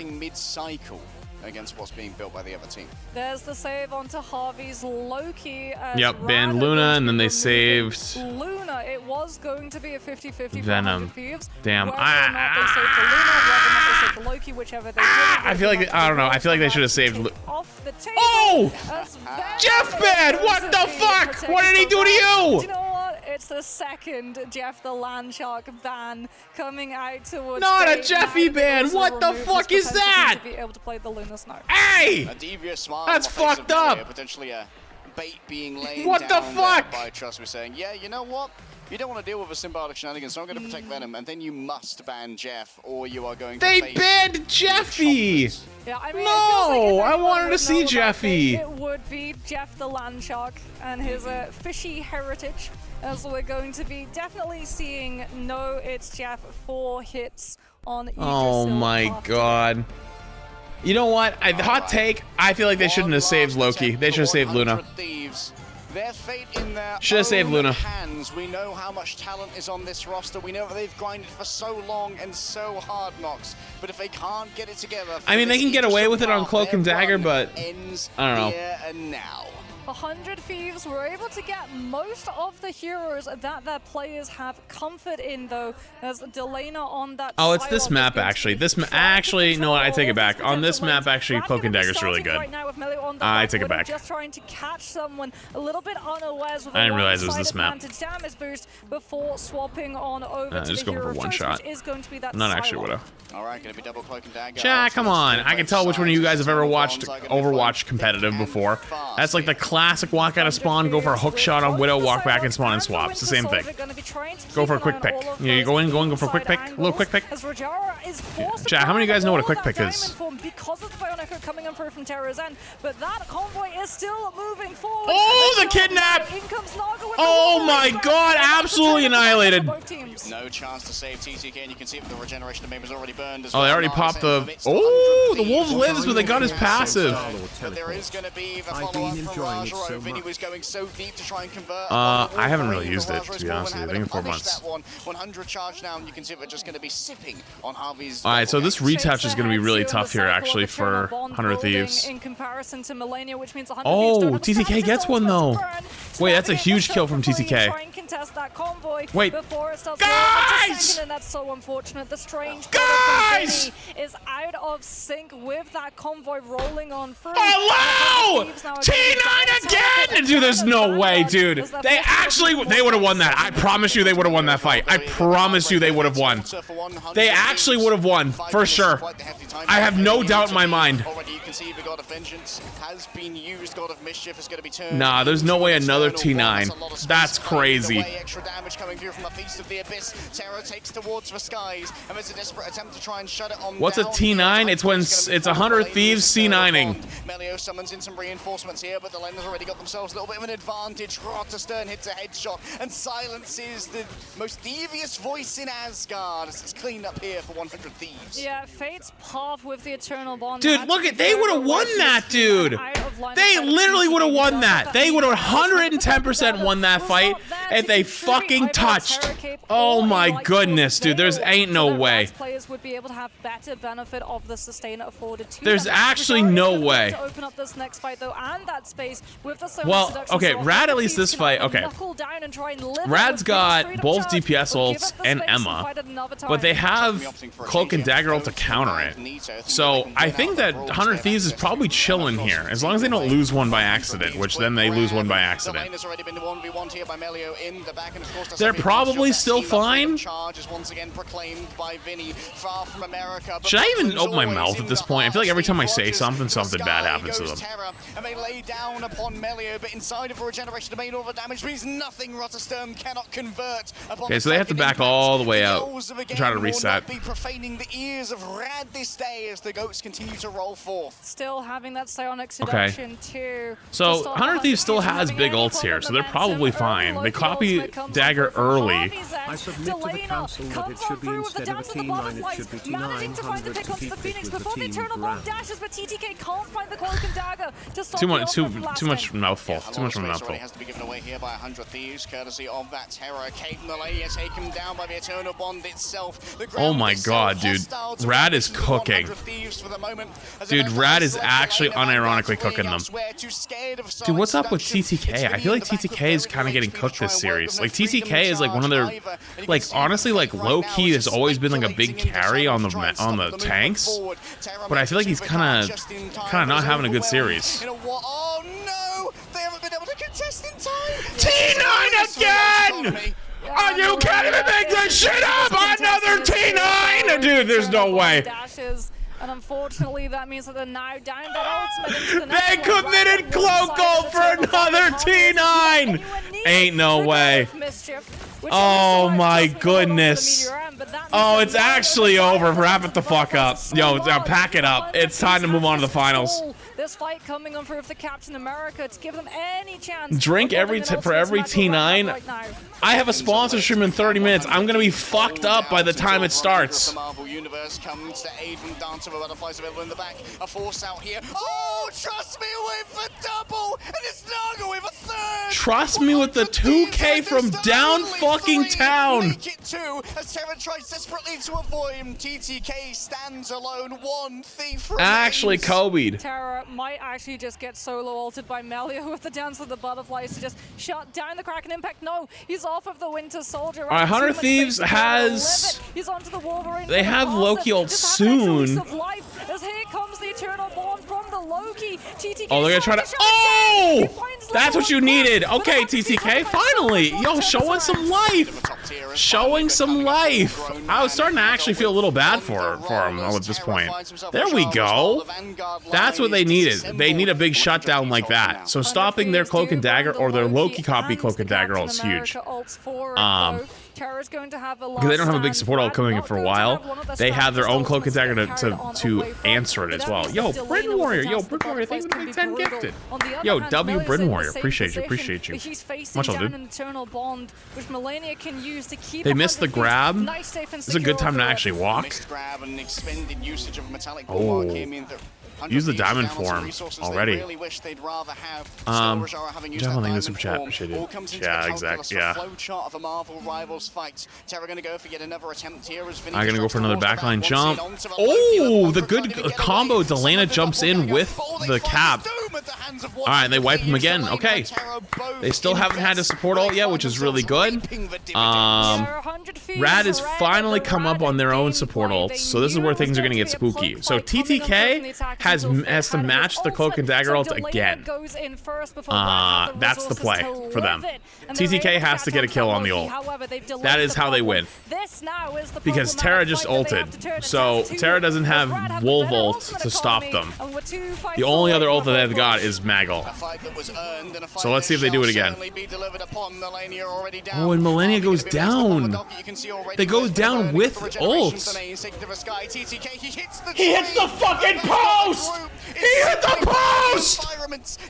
Against what's being built by the other team. There's the save onto Harvey's Loki. Yep, banned Luna, and then they saved Luna. It was going to be a 50-50 Venom. Thieves. Damn. Loki, whichever they I feel like I don't know. I feel like they should have saved. Off the table. Oh, Jeff ban! What the fuck? What did he do to you? Do you know what? It's the second Jeff the Landshark ban coming out towards. Not a Jeffy ban. What the fuck is that? To be able to play the Luna Snow. Hey! A devious smile that's fucked up. Potentially a bait being laid what down the fuck? By Trust. We're saying, yeah, you know what? You don't want to deal with a symbiotic shenanigans, so I'm going to protect Venom, and then you must ban Jeff, or you are going to They banned Jeffy! Yeah, I mean, no, I wanted to see Jeffy. It would be Jeff the Landshark and his fishy heritage, as we're going to be definitely seeing it's Jeff 4 hits on Idris. Oh my god. You know what? Hot take, I feel like they shouldn't have saved Loki. They should have saved Luna. Their fate in their should have saved Luna. Hands. We know how much talent is on this roster. We know that they've grinded for so long and so hard, Nox. But if they can't get it together, I mean, they can get away with it on Cloak and Dagger, but I don't know. Here and now. 100 Thieves were able to get most of the heroes that their players have comfort in, though. There's Delana on that. Oh, it's this map, actually. Actually, no, I take it back. On this map, actually, Cloak and Dagger is really good. I take it back. Just trying to catch someone a little bit unawares with I didn't realize it was this map. Damage boost before swapping on over to just the going for one shot. Is going to be that not actually would have. All right, gonna be double Cloak and Dagger. Chat, come on. I can tell which one of you guys have ever watched Overwatch competitive before. That's like the classic walk out of spawn, go for a hook shot on Widow, walk back and spawn and swap. It's the same thing. Go for a quick pick. Yeah, you go in, go for a quick pick. A little quick pick. Chat, how many of you guys know what a quick pick is? Because of the Bionic coming in through from Terra's end, but that convoy is still moving forward. Oh, the kidnap! Oh my god, absolutely annihilated. No chance to save TTK, and you can see that the regeneration of Maber's already burned as well. Oh, they already popped the... Oh, the Wolf lives, but they got his passive. But there is going to be the follow-up from Rajaro. Vinny was going so deep to try and convert. I haven't really used it, to be honest with you. I think in 4 months. 100 charge now, and you can see they're just going to be sipping on Harvey's... Alright, so this retouch is going to be really tough here, actually, for 100 Thieves. In comparison to Millennia, which means 100 oh, TTK gets one, though. Wait, that's a huge kill from TTK. Wait, guys! And that's so unfortunate. The strange guys is out of sync with that convoy rolling on through. Hello! T9 again! Dude, there's no way, dude. They would have won that. I promise you they would have won that fight. I promise you they would have won. They actually would have won, for sure. I have no doubt in my mind. Nah, there's no way another T9. That's crazy. Extra damage coming through from a Feast of the Abyss. Terra takes towards the skies, and there's a desperate attempt to try and shut it on. What's a T9? It's when it's 100 Thieves C9ing. Melio summons in some reinforcements here, but the Lenders already got themselves a little bit of an advantage. Rota Stern hits a headshot and silences the most devious voice in Asgard. It's cleaned up here for 100 Thieves. Yeah, Fate's path with the Eternal Bond. Dude, look at, they would have won that, dude. They literally would have won that. They would have 110% won that fight if they fucking touched. Oh my goodness, dude. There's ain't no way. There's actually no way. Well, okay, Rad at least this fight. Okay. Rad's got both DPS ults and Emma, but they have Cloak and Dagger ult to counter it. So I think that 100 Thieves is probably chilling here, as long as they don't lose one by accident, which then they lose one by accident. They're probably still fine. Should I even open my mouth at this point? I feel like every time I say something, something bad happens to them. And they lay down upon Melio, but inside of a regeneration domain, all the damage means nothing. Rotterstern cannot convert. Okay, so they have to back all the way out. Try to reset. Be profaning the ears of Rad this day as the goats continue to roll forth. Still having that psionic seduction too. So 100 Thieves still has big ults here, so they're probably fine. They copy Dagger early. I submit to the council that it should be instead of a T9, it should be T900 to keep it with the team brand. Too much mouthful. Too much of a mouthful. Has to be given away here by 100 Thieves, courtesy of that Terror. Kate Malaya taken down by the Eternal Bond itself. Oh my god, dude. Rad is cooking. Dude, Rad is actually unironically cooking them. Dude, what's up with TTK? I feel like TTK is kind of getting cooked this series. Like, TTK is like one of their, like, honestly, like, low-key has always been like a big carry on the tanks. But I feel like he's kind of not having a good series. Oh no! They haven't been able to contest in time! T9 again! Oh, you can't even make this shit up! Another T9! Dude, there's no way. And unfortunately, that means that they're now down that ultimate. They committed Cloak Ult for another T9! Ain't no way. Oh my goodness. Oh, it's actually over. Wrap it the fuck up. Yo, pack it up. It's time to move on to the finals. This fight coming on for the Captain America to give them any chance. Drink for every T9. Right, I have a sponsor stream in 30 minutes. I'm gonna be fucked up by the time it starts. The Marvel Universe comes to aid from Dance of a Butterflies available in the back. A force out here. Oh, trust me with a double, and it's Naga with a third. Trust me with the 2K from down fucking town. Make it two as Terra tries desperately to avoid him. TTK stands alone. One thief remains. Actually, Kobe'd. Terra might actually just get solo ulted by Melio with the Dance of the Butterflies to just shut down the Kraken Impact. No, he's off of the Winter Soldier. Alright, 100 Thieves has... He's onto the Wolverine. They have Loki ult soon. As here comes the Eternal Bond from the Loki. TTK, oh, they're gonna try to... Oh! That's what you needed. Okay, TTK, finally. Yo, showing some life. showing some life. I was starting to actually feel a little bad for him at this point. There we go. That's what they needed. They need a big shutdown like that. So stopping their Cloak and Dagger or their Loki copy Cloak and Dagger ult is huge. Terra's going to have a Because they don't have a big support ult coming in for a while. They have their own Cloak and Dagger to answer it as well. Yo, Bryn Warrior. Yo, Bryn Warrior. Thanks for the big 10 gifted. Yo, W Bryn Warrior. Appreciate you. Appreciate you. Much love, dude. They missed the grab. It's a good time to actually walk. Oh. Use the diamond form already. Juggling the super chat. Yeah, exactly. Yeah. I'm gonna go for another backline jump. Oh, the good combo. Delana jumps in with the cap. All right, they wipe him again. Okay. They still haven't had a support ult yet, which is really good. Rad has finally come up on their own support ults, so this is where things are gonna get spooky. So TTK has to match the Cloak and Dagger ult again. That's the play for them. TTK has to get a kill on the ult. That is how they win. Because Terra just ulted. So Terra doesn't have Wolf ult to stop them. The only other ult that they've got is Mag ult. So let's see if they do it again. Oh, and Millennia goes down. They go down with ults. He hits the fucking post! He hit the post!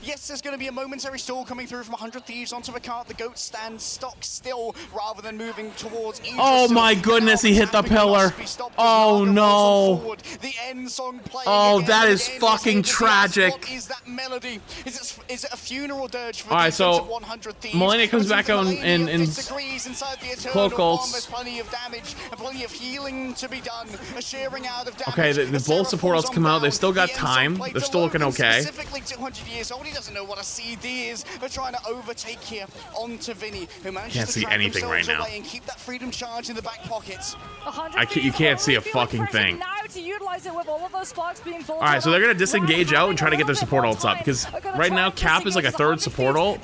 Yes, there's going to be a momentary stall coming through from 100 Thieves onto a cart. The goat stands stock still rather than moving towards. Oh my goodness, he hit the pillar. Oh no. Oh, that is fucking tragic. Is that melody? Is it a funeral dirge for Alright, so Millennia comes back out and Cloak ults. There's plenty of damage and plenty of healing to be done. A shearing out of damage. Okay, the both support ults come out. They've still got time. They're still looking okay. Specifically 200 years old. He doesn't know what a CD is. They're trying to overtake here onto Vinny, who manages Can't to see anything right now. and keep that freedom charge in the back pockets. You can't see a fucking thing. Alright, so they're gonna disengage out and try to get their support ults up, because right now Cap is like a third support ult.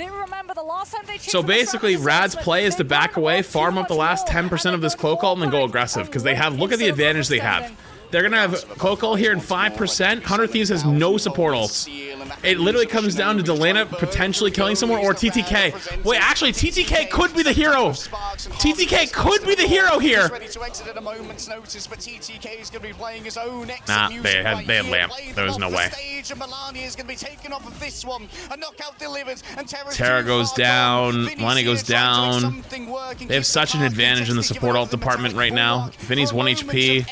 So basically Rad's play is to back away, farm up the last 10% of this Cloak ult, and then go aggressive, because they have, look at the advantage they have. They're gonna have Cloak ult here in 5%. 100 Thieves has no support ults. It literally comes down to Delana potentially killing someone or TTK. Wait, actually, TTK could be the hero. TTK could be the hero here. Nah, they had Lamp. There was no way. Terra goes down. Millennia goes down. They have such an advantage in the support ult department right now. Vinny's 1 HP.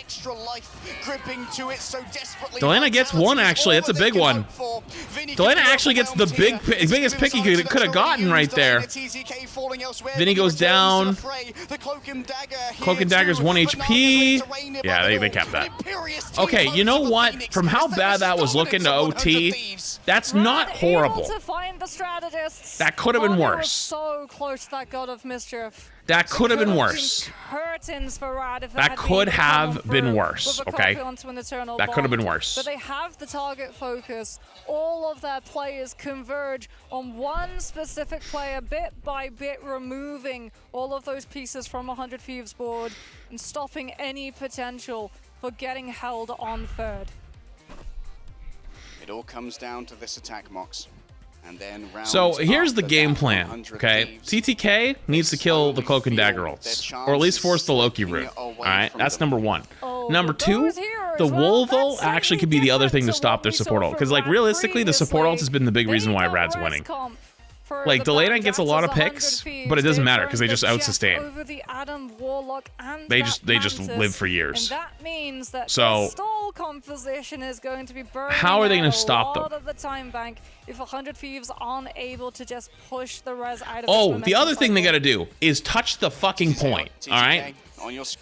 Delana gets one, actually. That's a big one. Delana actually gets the biggest pick he could have gotten right there. Vinny goes down. Cloak and Dagger's 1 HP. Yeah, they kept that. Okay, you know what? From how bad that was looking to OT, that's not horrible. That could have been worse. That could have been worse. That could have been worse, okay? That could have been worse. But they have the target focus. All of their players converge on one specific player, bit by bit, removing all of those pieces from 100 Thieves board and stopping any potential for getting held on third. It all comes down to this attack, Mox. And then so here's the game plan, okay? TTK needs to kill the Cloak and Dagger ults, or at least force the Loki route. Alright, that's number one. Number two, the Wolf ult actually could be the other thing to stop their support ult, because like realistically, the support ult has been the big reason why Rad's winning. Like, Delana gets a lot of picks, but it doesn't matter because they just out-sustain. They just live for years. And that means that so, the stall composition is going to be burning how are they going to stop them? Of the time bank if 100 Thieves aren't able to just push the res out of oh, the other thing they got to do is touch the fucking point, all right?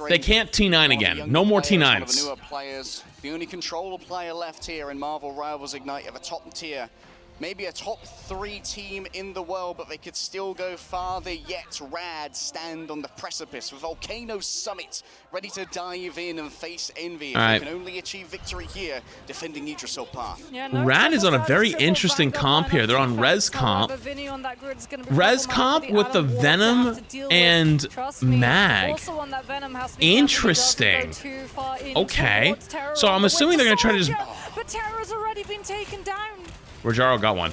They can't T9 again. No more T9s. The only controller player left here in Marvel Rivals Ignite of a top tier maybe a top 3 team in the world, but they could still go farther yet. Rad stand on the precipice with Volcano Summit ready to dive in and face Envy. All right. They can only achieve victory here, defending Yggdrasil path. Yeah, no, Rad is on a very interesting comp here. They're on Res comp. Res comp with the Venom and Mag. Interesting. Okay. So I'm assuming they're going to try to just... But Terra's already been taken down. Rojaro got one.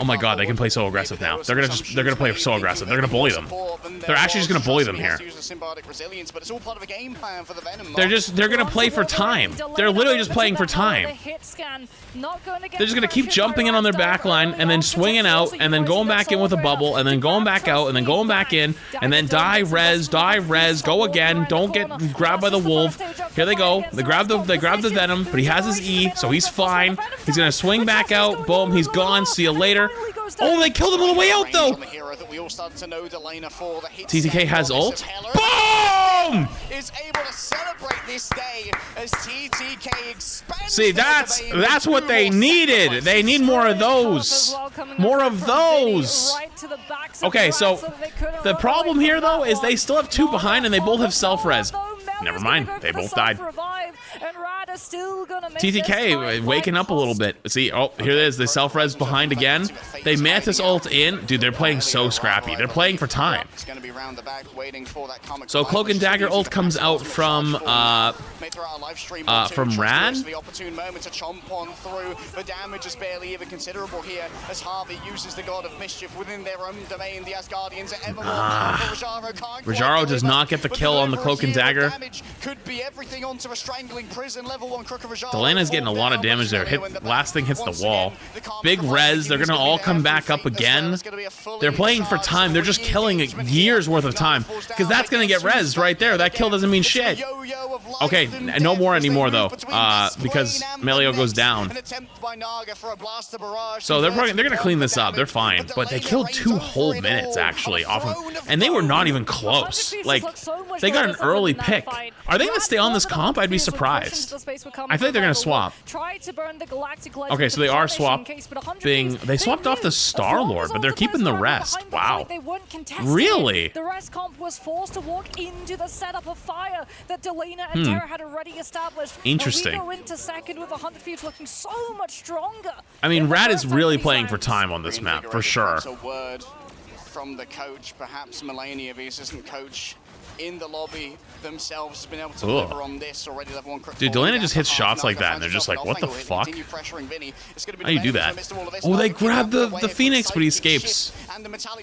Oh my god, they can play so aggressive now. They're gonna play so aggressive. They're gonna bully them. They're actually just gonna bully them here. They're gonna play for time. They're literally just playing for time. They're just gonna keep jumping in on their back line and then swinging out and then going back in with a bubble and then going back out and then going back in and then die res, go again. Don't get grabbed by the wolf. Here they go. They grab the venom, but he has his E, so he's fine. He's gonna swing back out. Boom, he's gone. See you later. Oh, they killed him on the way out, though. TTK has ult. Boom! Is able to celebrate this day as TTK expands. See, that's what they needed. They need more of those. More of those. Okay, so the problem here, though, is they still have 2 behind and they both have self-res. Never mind, they both died. TTK waking up a little bit. See, oh, here it is. They self-res behind again. They Mantis ult in. Dude, they're playing so scrappy. They're playing for time. So Cloak and Dagger ult comes out from Rad. The opportune moment to chomp on through. The damage is barely even considerable here as Harvey uses the God of Mischief within their own domain. The Asgardians are ever Rojaro does not get the kill on the Cloak and Dagger. Could be everything onto a strangling prison level 1 Crook of Rojaro. Delena's getting a lot of damage there. Last thing hits the wall. Big res. They're gonna all come back up again. They're playing for time. They're just killing a year's worth of time because that's gonna get res right there. That kill doesn't mean shit. Okay, no more anymore though, because Melio goes down. So they're gonna clean this up. They're fine, but they killed 2 whole minutes actually off of, and they were not even close. Like they got an early pick. Are they gonna stay on this comp? I'd be surprised. I think they're gonna swap. Okay, so they are swapping. They swapped off the Star-Lord, but they're keeping the rest. Wow. Really? The rest comp was forced to walk into the setup of fire that Delena and Terra had already established. Interesting. We go into second with 100 Thieves looking so much stronger. I mean, Rad is really playing for time on this map, for sure. A word from the coach, perhaps Melania, the assistant coach in the lobby themselves, has been able to deliver on this already. Level 1 Crook. Dude, Delena just hits shots like that, and they're just like, what the fuck? How do you do that? Oh, they grab the Phoenix, but he escapes.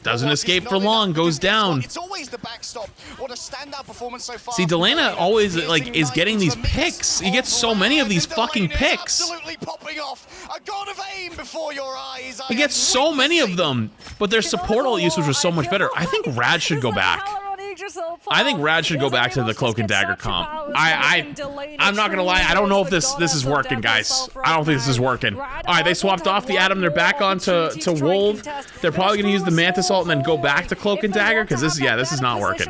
Doesn't escape for long, goes down. It's always the backstop. What a standout performance so far. See, Delena always is getting these picks. He gets so many of these fucking picks. Absolutely popping off. A god of aim before your eyes. He gets so many of them, but their support ult usage was so much better. I think Rad should go back. I think Rad should go back to the Cloak and Dagger comp. I'm not gonna lie, I don't know if this is working, guys. I don't think this is working. Alright, they swapped off the Atom, they're back on to Wolf. They're probably gonna use the Mantis ult and then go back to Cloak and Dagger, because this is not working.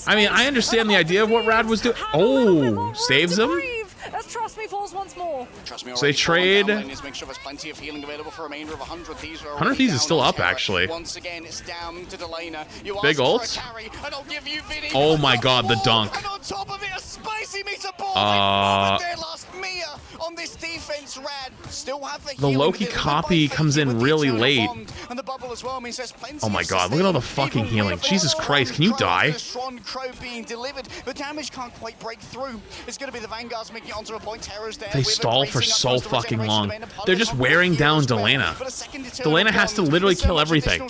I mean, I understand the idea of what Rad was doing. Oh, saves him? Trust me falls once more. So they trade. 100 Thieves is still up, actually. Big ult. Oh my god, the dunk. The Loki copy comes in really late. Oh my god, look at all the fucking healing. Jesus Christ, can you die? The damage can't quite break through. It's going to be the Vanguards making it onto a point. They stall for so fucking long. They're just wearing down Delena. Delena has to literally kill everything.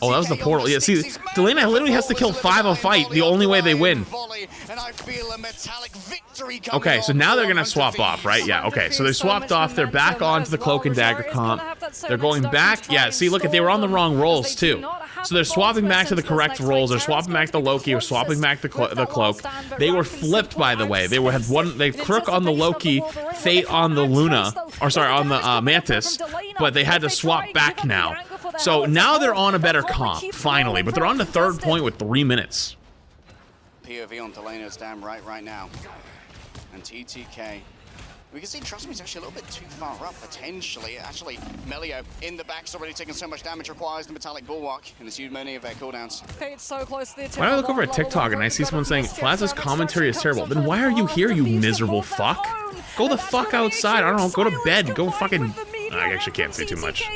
Oh, that was the portal. Yeah, see, Delena literally has to kill 5 a fight. The only way they win. Okay, so now they're gonna swap off, right? Yeah, okay, so they swapped off. They're back onto the Cloak and Dagger comp. They're going back. Yeah, see, look, they were on the wrong rolls too. So they're swapping back to the correct rolls. They're swapping back the Loki. Or swapping back the Cloak. They were flipped, by the way. They had one. They Crook on the Loki, Fate on the Luna, or sorry, on the Mantis. But they had to swap back now. So now they're on a better comp, finally. But they're on the 3rd point with 3 minutes. POV on Delena's damn right now. And TTK We can see Trust Me's actually a little bit too far up, potentially. Actually, Melio in the back's already taking so much damage, requires the Metallic Bulwark, and there's many of their cooldowns. Fate's so close to the Why do I look over at TikTok and I see someone saying, Flaz's commentary is terrible? Then why are you here, you miserable fuck? Go the fuck outside. I don't know, go to bed. Go fucking... I actually can't say too much.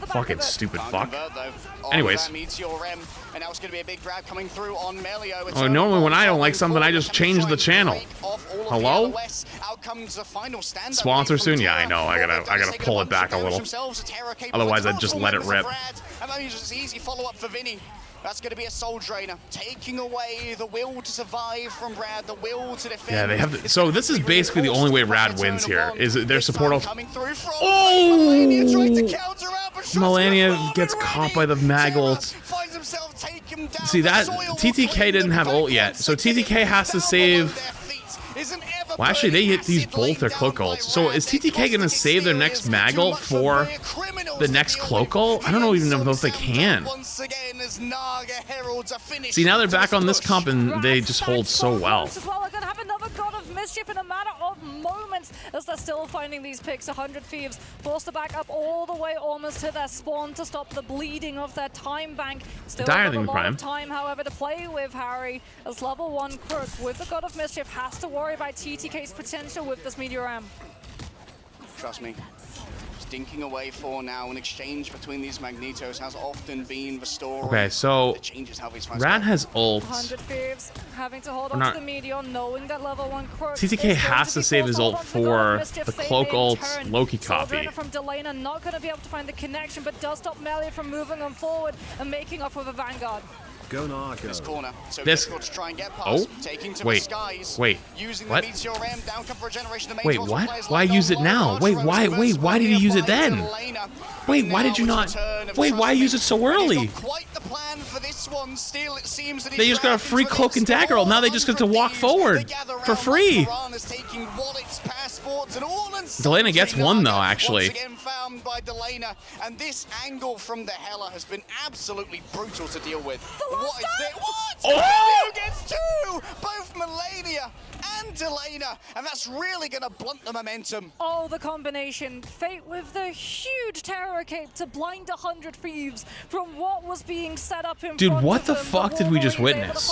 Fucking stupid fuck. Anyways. Oh, normally when I don't like something, I just change the channel. Hello? Sponsor soon? Yeah, I know. I gotta pull it back a little. Otherwise, I'd just let it rip. Easy follow-up for Vinny. That's going to be a soul drainer, taking away the will to survive from Rad, the will to defend. Yeah, they have to, so this is basically the only way Rad wins here, is their support ult. Oh! Melania gets caught by the mag ult. See, that TTK didn't have ult yet, so TTK has to save... Well, actually, they hit these both their cloak ults. So is TTK going to save their next mag ult for the next cloak ult? I don't even know if they can. See, now they're back on this comp and they just hold so well. Mischief in a matter of moments as they're still finding these picks. 100 Thieves forced to back up all the way almost to their spawn to stop the bleeding of their time bank. Still got a lot of time, however, to play with Harry as level 1 Crook with the God of Mischief has to worry about TTK's potential with this Meteor Ram. Trust me. Stinking away for now. An exchange between these Magnetos has often been restored. Okay, so Rad has ult. Having to hold on to the Meteor, knowing that level 1 Crook TTK has to save his ult for the cloak ult Loki copy. From Delana, not going to be able to find the connection, but does stop Melia from moving on forward and making up with a Vanguard. Go Naga. This corner, so this. to try and get past, taking to Wait. The skies, Wait. using What? The Meteor Ram, down come for a generation. The Wait, what? Why use it now? Wait, why? Wait, why did he use it then? Wait, why did you not? Wait, why use it so early? Quite the plan for this one. Still, it seems that they just got a free cloak and dagger ult. Now they just get to walk forward for free. Delana gets one though, actually. Once again found by Delana, and this angle from the Hela has been absolutely brutal to deal with. What is it? What? Oh! Gets two! Both Melania and Delana, and that's really going to blunt the momentum. Oh, the combination. Fate with the huge terror cape to blind 100 Thieves from what was being set up in Dude, front what of the them. fuck did we just witness?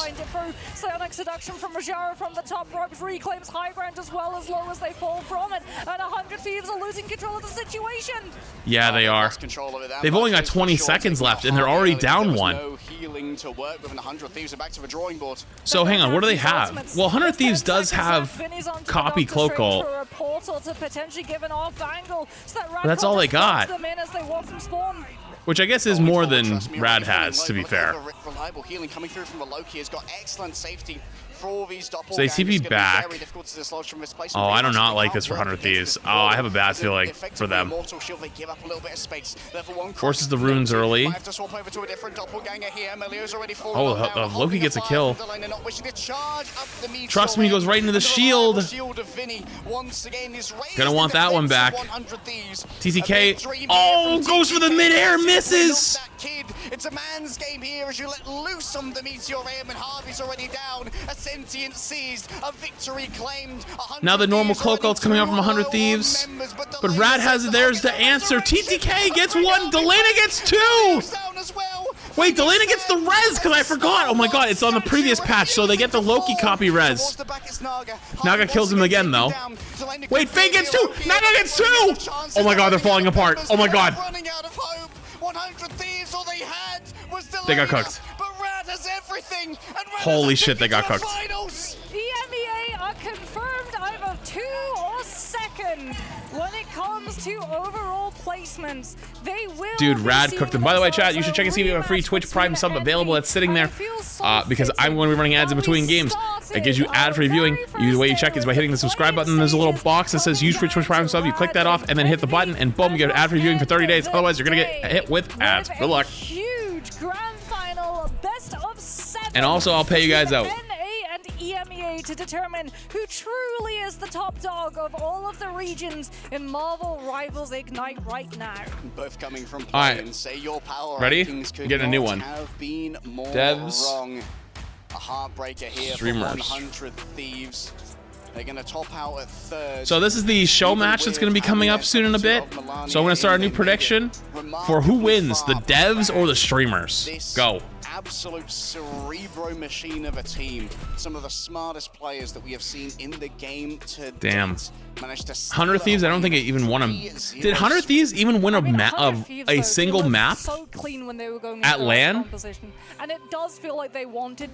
Psionic seduction from Rajara from the top ropes, reclaims high ground as well as low as they fall from it, and 100 Thieves are losing control of the situation. Yeah, they are. They've only got 20 seconds left, and they're already down one. No healing to work with, and 100 Thieves are back to the drawing board. So hang on, what do they have? Well, 100 Thieves does have copy cloak ult. But that's all they got. Which I guess is more than Rad has, to be fair. Reliable healing coming through from the Loki has got excellent safety. So they TP back. Oh, I do not like this for 100 Thieves. Oh, I have a bad feeling for them. Forces the runes early. Oh, Loki gets a kill. Trust me, goes right into the shield. Gonna want that one back. TTK. Oh, goes for the mid-air, misses. It's a man's game here as you let loose on the Meteor Ram, and Harvey's already down. A sentient seized, a victory claimed. Now the normal cloak ult's coming out from 100 Thieves. But Rad has theirs to answer. TTK gets one, Delana gets two. Wait, Delana gets the res, because I forgot. Oh my god, it's on the previous patch, so they get the Loki copy res. Naga kills him again, though. Wait, Faye gets two. Naga gets two. Oh my god, they're falling apart. Oh my god. 100 Thieves, all they had was they got cooked. But Rad has everything, and Rad holy shit, they got cooked. EMEA are confirmed either 2 or 2nd when it comes to overall placements. They will. Dude, Rad cooked them. By the way, chat, you should check and see if we have a free Twitch Prime sub available that's sitting there. Because I'm going to be running ads in between games. It gives you ad-free viewing. The way you check is by hitting the subscribe button. There's a little box that says use free Twitch Prime sub. You click that off and then hit the button, and boom, you get ad-free viewing for 30 days. Otherwise, you're going to get hit with ads. Good luck. Huge grand final, best of 7. And also, I'll pay you guys out. EMEA to determine who truly is the top dog of all of the regions in Marvel Rivals Ignite right now. Both coming from Alright, say your power ready? Could Getting a new one. Devs. Wrong. A heartbreaker here Streamers. for 100 Thieves. They're going to top out at third. So this is the show match that's going to be coming up soon in a bit. So I'm going to start a new prediction for who wins, the devs or the streamers. Go. Absolute cerebro machine of a team. Some of the smartest players that we have seen in the game to Damn. date. 100 Thieves, I don't think it even won a... Did 100 Thieves even win a single map so clean when they were going at LAN? and it does feel like they wanted